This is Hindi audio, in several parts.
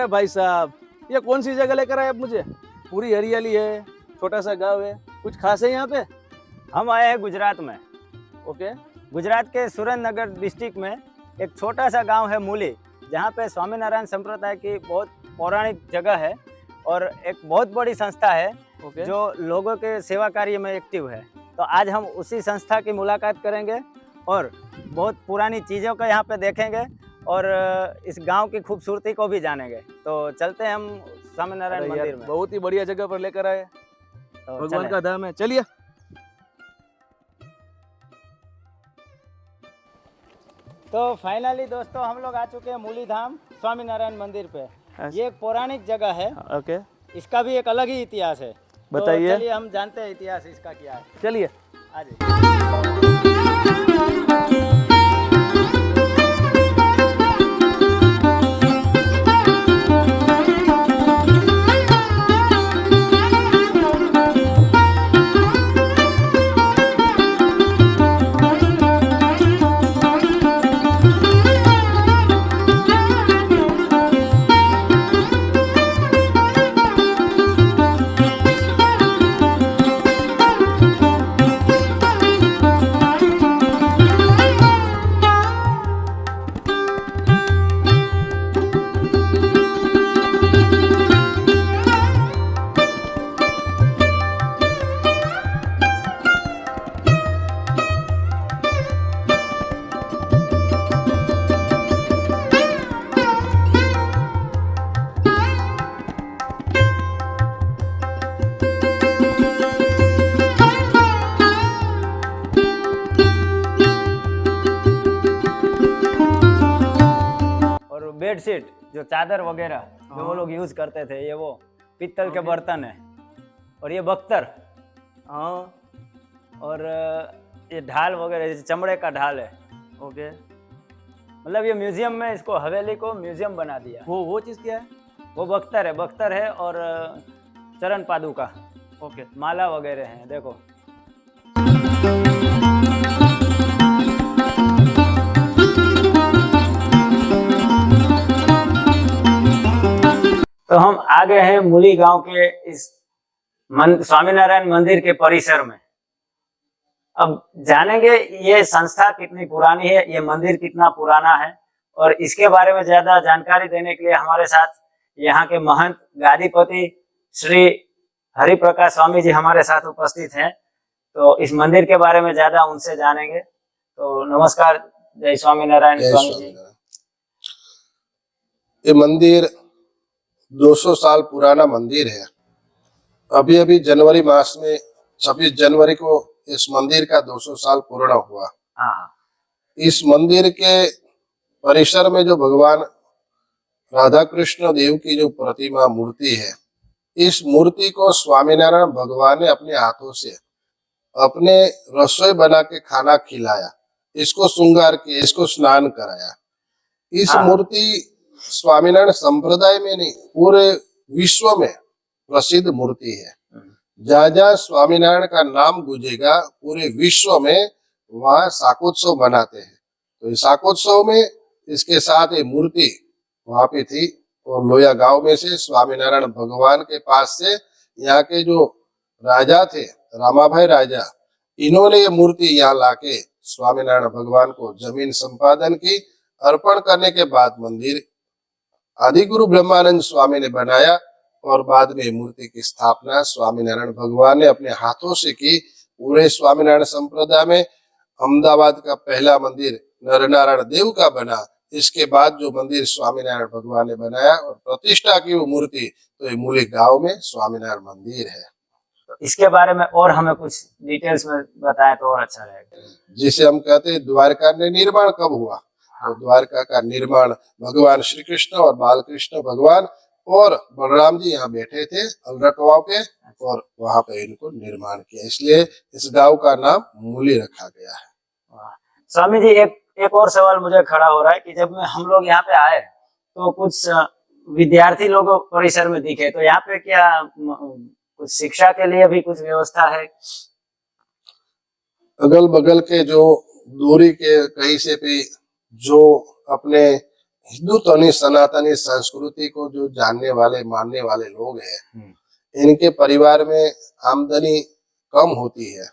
अरे भाई साहब, ये कौन सी जगह लेकर आए आप मुझे? पूरी हरियाली है, छोटा सा गांव है, कुछ खास है यहाँ पे? हम आए हैं गुजरात में। ओके। गुजरात के सुरेंद्रनगर डिस्ट्रिक्ट में एक छोटा सा गांव है मूली, जहाँ पे स्वामीनारायण संप्रदाय की बहुत पौराणिक जगह है और एक बहुत बड़ी संस्था है ओके। जो लोगों के सेवा कार्य में एक्टिव है। तो आज हम उसी संस्था की मुलाकात करेंगे और बहुत पुरानी चीज़ों को यहाँ पे देखेंगे और इस गांव की खूबसूरती को भी जानेंगे। तो चलते हैं हम स्वामीनारायण अरे यार, मंदिर में। बहुत ही बढ़िया जगह पर लेकर आए, तो भगवान चलें। का धाम है, चलिए। तो फाइनली दोस्तों हम लोग आ चुके हैं मूली धाम स्वामीनारायण मंदिर पे। ये एक पौराणिक जगह है, ओके, इसका भी एक अलग ही इतिहास है। बताइए। तो चलिए हम जानते हैं इतिहास इसका क्या है। चलिए। आज बेडशीट जो चादर वगैरह जो वो लोग यूज करते थे, ये वो पीतल के बर्तन है। और ये बख्तर, हाँ, और ये ढाल वगैरह जैसे चमड़े का ढाल है। ओके। मतलब ये म्यूजियम में, इसको हवेली को म्यूजियम बना दिया। वो चीज़ क्या है? वो बख्तर है और चरण पादुका, ओके। माला वगैरह हैं, देखो। तो हम आ गए हैं मूली गांव के इस स्वामीनारायण मंदिर के परिसर में। अब जानेंगे ये संस्था कितनी पुरानी है, ये मंदिर कितना पुराना है, और इसके बारे में ज्यादा जानकारी देने के लिए हमारे साथ यहाँ के महंत गादीपति श्री हरिप्रकाश स्वामी जी हमारे साथ उपस्थित हैं। तो इस मंदिर के बारे में ज्यादा उनसे जानेंगे। तो नमस्कार, जय स्वामीनारायण स्वामी जी। ये मंदिर 200 साल पुराना मंदिर है। अभी अभी जनवरी मास में 26 जनवरी को इस मंदिर का 200 साल पूर्ण हुआ। इस मंदिर के परिसर में जो भगवान राधा कृष्ण देव की जो प्रतिमा मूर्ति है, इस मूर्ति को स्वामीनारायण भगवान ने अपने हाथों से अपने रसोई बना के खाना खिलाया, इसको श्रृंगार किया, इसको स्नान कराया। इस मूर्ति स्वामीनारायण संप्रदाय में नहीं, पूरे विश्व में प्रसिद्ध मूर्ति है। जहाँ जहाँ स्वामीनारायण का नाम गूंजेगा पूरे विश्व में, वहाँ शाकोत्सव मनाते हैं। तो इस शाकोत्सव में इसके साथ ये मूर्ति वहाँ पे थी, और लोया गांव में से स्वामीनारायण भगवान के पास से यहाँ के जो राजा थे, रामाभाई राजा, इन्होंने ये मूर्ति यहाँ लाके स्वामीनारायण भगवान को जमीन संपादन की। अर्पण करने के बाद मंदिर आदिगुरु ब्रह्मानंद स्वामी ने बनाया, और बाद में मूर्ति की स्थापना स्वामीनारायण भगवान ने अपने हाथों से की। पूरे स्वामीनारायण संप्रदाय में अहमदाबाद का पहला मंदिर नरनारायण देव का बना। इसके बाद जो मंदिर स्वामीनारायण भगवान ने बनाया और प्रतिष्ठा की वो मूर्ति, तो ये मूली गांव में स्वामीनारायण मंदिर है। तो इसके बारे में और हमें कुछ डिटेल्स में बताएं तो और अच्छा रहेगा। जिसे हम कहते हैं द्वारका ने निर्माण कब हुआ, तो द्वारका का निर्माण भगवान श्री कृष्ण और बालकृष्ण भगवान और बलराम जी यहाँ बैठे थे अलरकवा पे, और वहां पे इनको निर्माण किया, इसलिए इस गांव का नाम मूली रखा गया है। स्वामी जी, एक और सवाल मुझे खड़ा हो रहा है कि जब हम लोग यहाँ पे आए तो कुछ विद्यार्थी लोग परिसर में दिखे, तो यहाँ पे क्या कुछ शिक्षा के लिए भी कुछ व्यवस्था है? अगल बगल के जो दूरी के कहीं से भी जो अपने हिंदुत्वनी सनातनी संस्कृति को जो जानने वाले मानने वाले लोग हैं, इनके परिवार में आमदनी कम होती है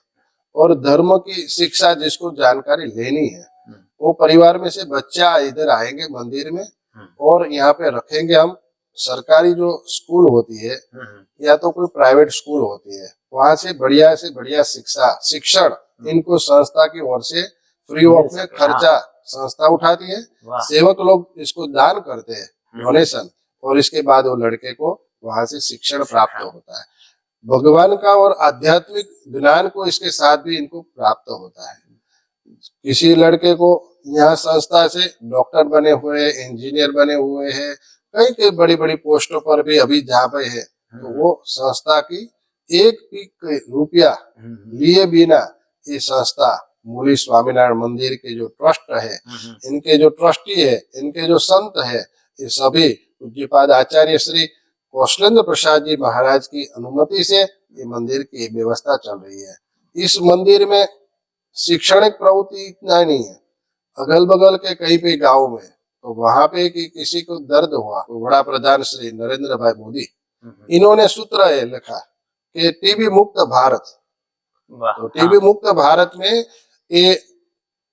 और धर्म की शिक्षा जिसको जानकारी लेनी है, वो परिवार में से बच्चा इधर आएंगे मंदिर में और यहाँ पे रखेंगे हम। सरकारी जो स्कूल होती है या तो कोई प्राइवेट स्कूल होती है, वहां से बढ़िया शिक्षण इनको संस्था की ओर से फ्री ऑफ में खर्चा संस्था उठाती है। सेवक लोग इसको दान करते हैं, डोनेशन, और इसके बाद वो लड़के को वहां से शिक्षण प्राप्त होता है। भगवान का और आध्यात्मिक ज्ञान को इसके साथ भी इनको प्राप्त होता है। किसी लड़के को यहाँ संस्था से डॉक्टर बने हुए, इंजीनियर बने हुए हैं, कई बड़ी बड़ी पोस्टों पर भी अभी जहाँ पे है, तो वो संस्था की एक भी रुपया लिए बिना ये संस्था मूली स्वामीनारायण मंदिर के जो ट्रस्ट है, इनके जो ट्रस्टी है, इनके जो संत है, ये सभी पूज्यपाद आचार्य श्री कौशलेंद्र प्रसाद जी महाराज की अनुमति से ये मंदिर की व्यवस्था चल रही है। इस मंदिर में शैक्षणिक प्रवृत्ति इतना नहीं है। अगल बगल के कई भी गाँव में तो वहां पे कि किसी को दर्द हुआ, तो बड़ा प्रधान श्री नरेंद्र भाई मोदी, इन्होंने सूत्र है लिखा कि टीबी मुक्त भारत। तो टीबी मुक्त भारत में ये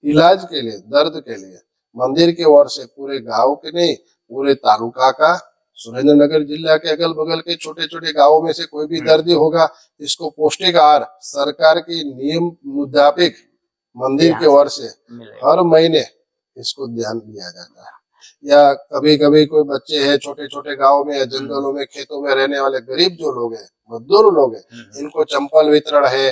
इलाज के लिए, दर्द के लिए मंदिर की ओर से पूरे गांव के नहीं, पूरे तालुका का, सुरेंद्रनगर जिला के अगल बगल के छोटे छोटे गांवों में से कोई भी दर्दी होगा, इसको पौष्टिक आहार सरकार के नियम मुताबिक मंदिर की ओर से हर महीने इसको ध्यान दिया जाता है। या कभी कभी कोई बच्चे हैं छोटे छोटे गाँव में या जंगलों में, खेतों में रहने वाले गरीब जो लोग हैं, मजदूर लोग हैं, इनको चंपल वितरण है,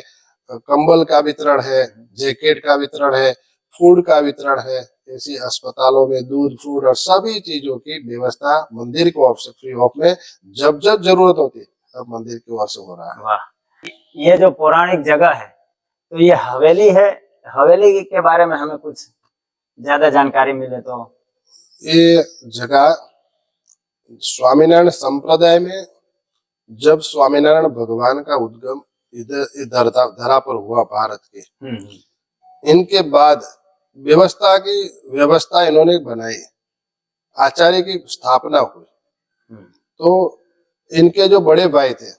कंबल का वितरण है, जैकेट का वितरण है, फूड का वितरण है। ऐसी अस्पतालों में दूध, फूड और सभी चीजों की व्यवस्था मंदिर की ओर से फ्री ऑफ में जब जब जरूरत होती है तब मंदिर की ओर से हो रहा है। वाह, ये जो पौराणिक जगह है, तो ये हवेली है। हवेली के बारे में हमें कुछ ज्यादा जानकारी मिले तो। ये जगह स्वामीनारायण संप्रदाय में जब स्वामीनारायण भगवान का उद्गम इधर धरा पर हुआ भारत के, इनके बाद व्यवस्था इन्होंने बनाई, आचार्य की स्थापना हुई। तो इनके जो बड़े भाई थे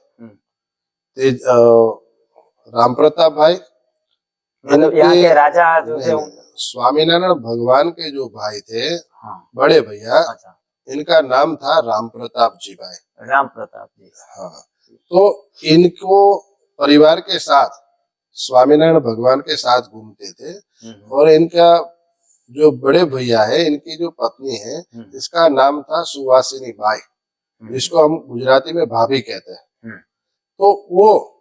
राम प्रताप भाई, मतलब यहाँ के राजा जो थे, स्वामीनारायण भगवान के जो भाई थे, बड़े भैया, इनका नाम था राम प्रताप जी भाई। राम प्रताप जी, हाँ। तो इनको परिवार के साथ स्वामीनारायण भगवान के साथ घूमते थे। और इनका जो बड़े भैया है, इनकी जो पत्नी है, इसका नाम था सुवासिनी बाई, जिसको हम गुजराती में भाभी कहते हैं। तो वो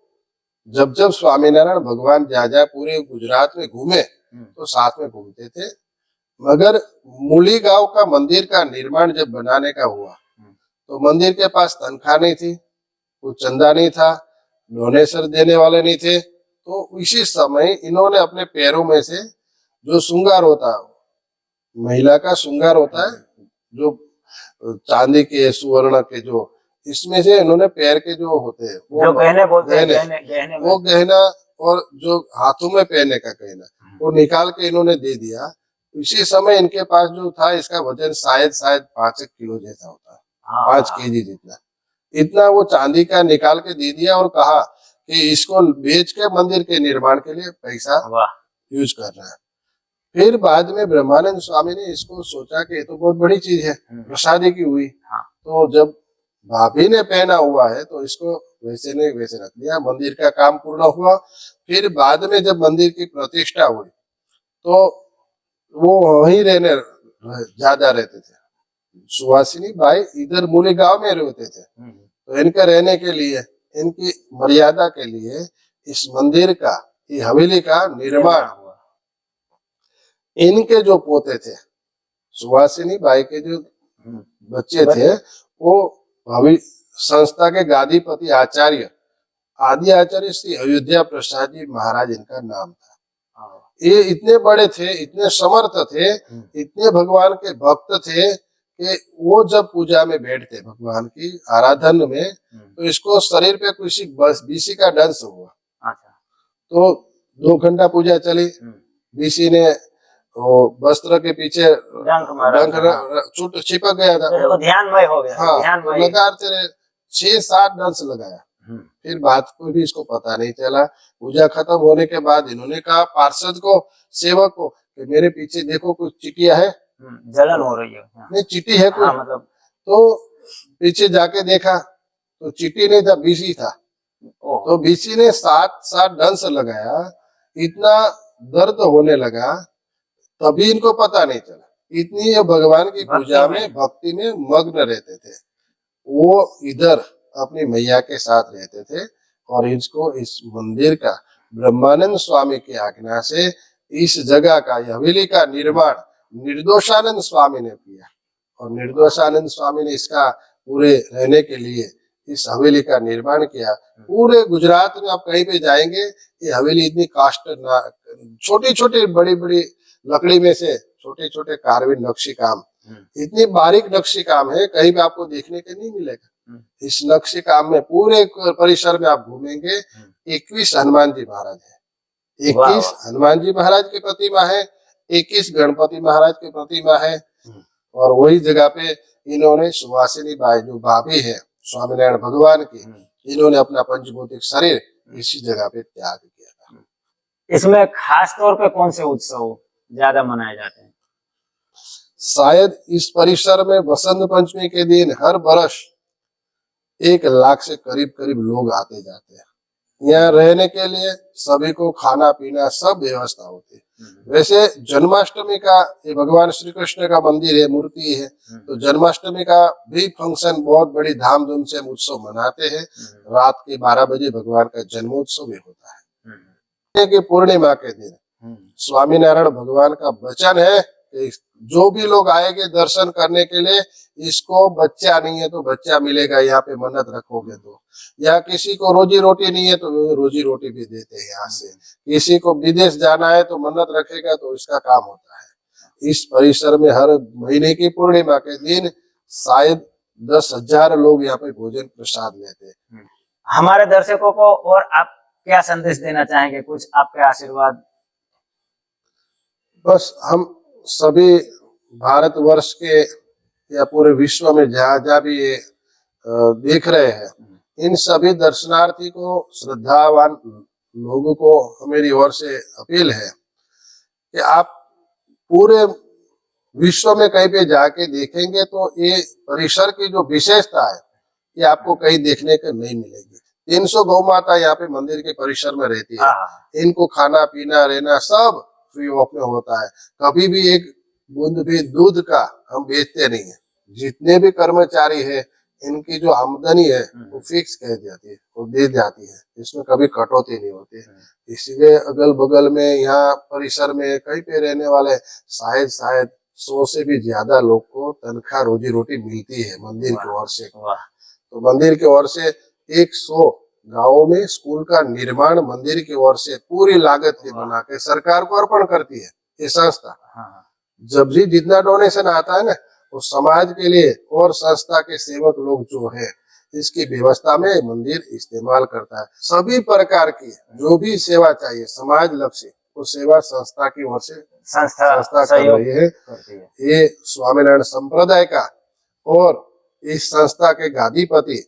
जब जब स्वामीनारायण भगवान जहाँ पूरे गुजरात में घूमे तो साथ में घूमते थे। मगर मूली गांव का मंदिर का निर्माण जब बनाने का हुआ तो मंदिर के पास तनख्वाह नहीं थी, कुछ चंदा नहीं था, डोनेशन देने वाले नहीं थे। तो इसी समय इन्होंने अपने पैरों में से जो श्रृंगार होता है, महिला का श्रृंगार होता है, जो चांदी के, सुवर्ण के, जो इसमें से इन्होंने पैर के जो होते हैं वो गहने बोलते हैं, गहने वो गहना और जो हाथों में पहनने का गहना वो निकाल के इन्होंने दे दिया। इसी समय इनके पास जो था, इसका वजन शायद 5 किलो जैसा होता है, 5 केजी जितना, इतना वो चांदी का निकाल के दे दिया और कहा कि इसको बेच के मंदिर के निर्माण के लिए पैसा यूज करना है। फिर बाद में ब्रह्मानंद स्वामी ने इसको सोचा कि ये तो बहुत बड़ी चीज है, प्रसादी की हुई। तो जब भाभी ने पहना हुआ है तो इसको वैसे नहीं वैसे रख दिया। मंदिर का काम पूर्ण हुआ। फिर बाद में जब मंदिर की प्रतिष्ठा हुई तो वो वहीं ज्यादा रहते थे। सुहासिनी बाई इधर मूली गांव में रहते थे। तो इनके रहने के लिए, इनकी मर्यादा के लिए इस मंदिर का, ये हवेली का निर्माण हुआ। इनके जो पोते थे, सुहासिनी बाई के जो बच्चे थे, वो संस्था के गादीपति आचार्य, आदि आचार्य श्री अयोध्या प्रसाद जी महाराज इनका नाम था। ये इतने बड़े थे, इतने समर्थ थे, इतने भगवान के भक्त थे कि वो जब पूजा में बैठते भगवान की आराधन में, तो इसको शरीर पे किसी बीसी का डंस हुआ। तो 2 घंटा पूजा चली, बीसी ने तो वस्त्र के पीछे डंक मारा डंक चुट चिपक गया था। वो ध्यानमय हो गया। हाँ, तो ध्यानमय। लगातार 6-7 डंस लगाया। फिर बात को भी इसको पता नहीं चला। पूजा खत्म होने के बाद इन्होंने कहा पार्षद को, सेवक को, कि मेरे पीछे देखो कुछ चिटिया है, जलन हो रही है। नहीं चिट्ठी है कोई। मतलब तो पीछे जाके देखा तो चिट्ठी नहीं था, बीसी था। तो बीसी ने 7-7 डंस लगाया, इतना दर्द होने लगा, तभी इनको पता नहीं चला। इतनी ये भगवान की पूजा में, भक्ति में मग्न रहते थे। वो इधर अपनी मैया के साथ रहते थे और इसको, इस मंदिर का ब्रह्मानंद स्वामी की आज्ञा से इस जगह का, हवेली का निर्माण निर्दोषानंद स्वामी ने किया। और निर्दोषानंद स्वामी ने इसका पूरे रहने के लिए इस हवेली का निर्माण किया। पूरे गुजरात में आप कहीं पे जाएंगे, ये हवेली इतनी कास्ट, छोटी छोटी बड़ी बड़ी लकड़ी में से छोटे छोटे कार्विंग नक्शी काम, इतनी बारीक नक्शी काम है, कहीं भी आपको देखने के नहीं मिलेगा। इस नक्शी काम में पूरे परिसर में आप घूमेंगे, 21 हनुमान जी महाराज है, 21 हनुमान जी महाराज की प्रतिमा है, 21 गणपति महाराज की प्रतिमा है। और वही जगह पे इन्होंने सुवासिनी बाई, जो भाभी है स्वामीनारायण भगवान की, इन्होंने अपना पंचभौतिक शरीर इसी जगह पे त्याग किया था। इसमें खास तौर पे कौन से उत्सव ज्यादा मनाए जाते हैं? शायद इस परिसर में बसंत पंचमी के दिन हर वर्ष 1 लाख से करीब करीब लोग आते जाते हैं। यहाँ रहने के लिए सभी को खाना पीना सब व्यवस्था होती है। वैसे जन्माष्टमी का, ये भगवान श्री कृष्ण का मंदिर है, मूर्ति है, तो जन्माष्टमी का भी फंक्शन बहुत बड़ी धामधूम से हम उत्सव मनाते हैं। रात के 12 बजे भगवान का जन्मोत्सव भी होता है। कि पूर्णिमा के दिन स्वामीनारायण भगवान का वचन है कि जो भी लोग आएंगे दर्शन करने के लिए, इसको बच्चा नहीं है तो बच्चा मिलेगा, यहाँ पे मन्नत रखोगे तो। या किसी को रोजी रोटी नहीं है तो रोजी रोटी भी देते हैं यहाँ से। किसी को विदेश जाना है तो मन्नत रखेगा तो इसका काम होता है। इस परिसर में हर महीने की पूर्णिमा के दिन शायद 10,000 लोग यहाँ पे भोजन प्रसाद लेते हैं। हमारे दर्शकों को और आप क्या संदेश देना चाहेंगे? कुछ आपके आशीर्वाद। बस हम सभी भारतवर्ष के या पूरे विश्व में जहाँ जहाँ भी ये देख रहे हैं, इन सभी दर्शनार्थी को, श्रद्धावान लोगों को मेरी ओर से अपील है कि आप पूरे विश्व में कहीं पे जाके देखेंगे तो ये परिसर की जो विशेषता है, ये आपको कहीं देखने को नहीं मिलेगी। 300 गौ माता यहाँ पे मंदिर के परिसर में रहती है। इनको खाना पीना रहना सब फ्री ऑफ में होता है। कभी भी एक बूंद भी दूध का हम बेचते नहीं है। जितने भी कर्मचारी है, इनकी जो आमदनी है वो फिक्स कह जाती है, वो दे जाती है, इसमें कभी कटौती नहीं होती। इसलिए अगल बगल में, यहाँ परिसर में कहीं पे रहने वाले शायद 100 से भी ज्यादा लोग को तनख्वाह रोजी रोटी मिलती है मंदिर की ओर से। तो मंदिर की ओर से 100 गांवों में स्कूल का निर्माण मंदिर की ओर से पूरी लागत के बना के सरकार को अर्पण करती है ये संस्था। जब भी जितना डोनेशन आता है ना, वो समाज के लिए और संस्था के सेवक लोग जो है, इसकी व्यवस्था में मंदिर इस्तेमाल करता है। सभी प्रकार की जो भी सेवा चाहिए समाज लक्ष्य, वो सेवा संस्था की ओर से संस्था कर रही है। ये स्वामीनारायण संप्रदाय का और इस संस्था के गादीपति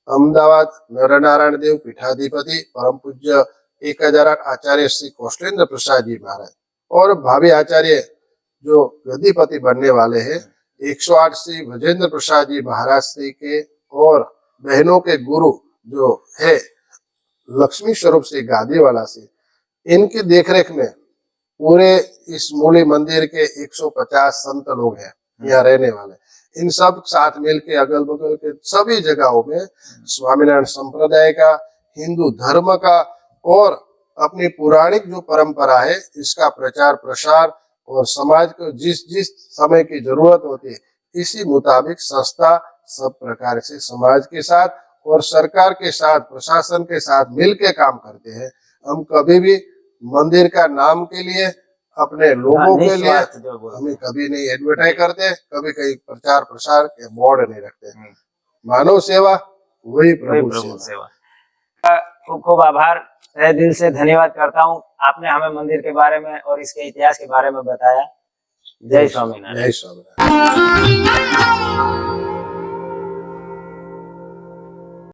अहमदाबाद नरनारायण देव पीठाधिपति परम पूज्य 1008 आचार्य श्री कौशलेंद्र प्रसाद जी महाराज और भावी आचार्य जो गद्दीपति बनने वाले हैं 108 श्री भजेंद्र प्रसाद जी महाराज श्री के और बहनों के गुरु जो है लक्ष्मी स्वरूप श्री गादीवाला से, इनकी देखरेख में पूरे इस मूली मंदिर के 150 संत लोग हैं यहाँ रहने वाले। इन सब साथ मिलके अगल बगल के सभी जगहों में स्वामीनारायण संप्रदाय का, हिंदू धर्म का और अपनी पौराणिक जो परंपरा है, इसका प्रचार प्रसार और समाज को जिस जिस समय की जरूरत होती है, इसी मुताबिक संस्था सब प्रकार से समाज के साथ और सरकार के साथ, प्रशासन के साथ मिलके काम करते हैं। हम कभी भी मंदिर का नाम के लिए, अपने लोगों के लिए हमें कभी नहीं एडवर्टाइज करते, कभी कहीं प्रचार प्रसार के बोर्ड नहीं रखते। मानव सेवा वही प्रभु सेवा। खूब खूब आभार, तहे दिल से धन्यवाद करता हूँ। आपने हमें मंदिर के बारे में और इसके इतिहास के बारे में बताया। जय स्वामीनारायण। जय स्वामीनारायण।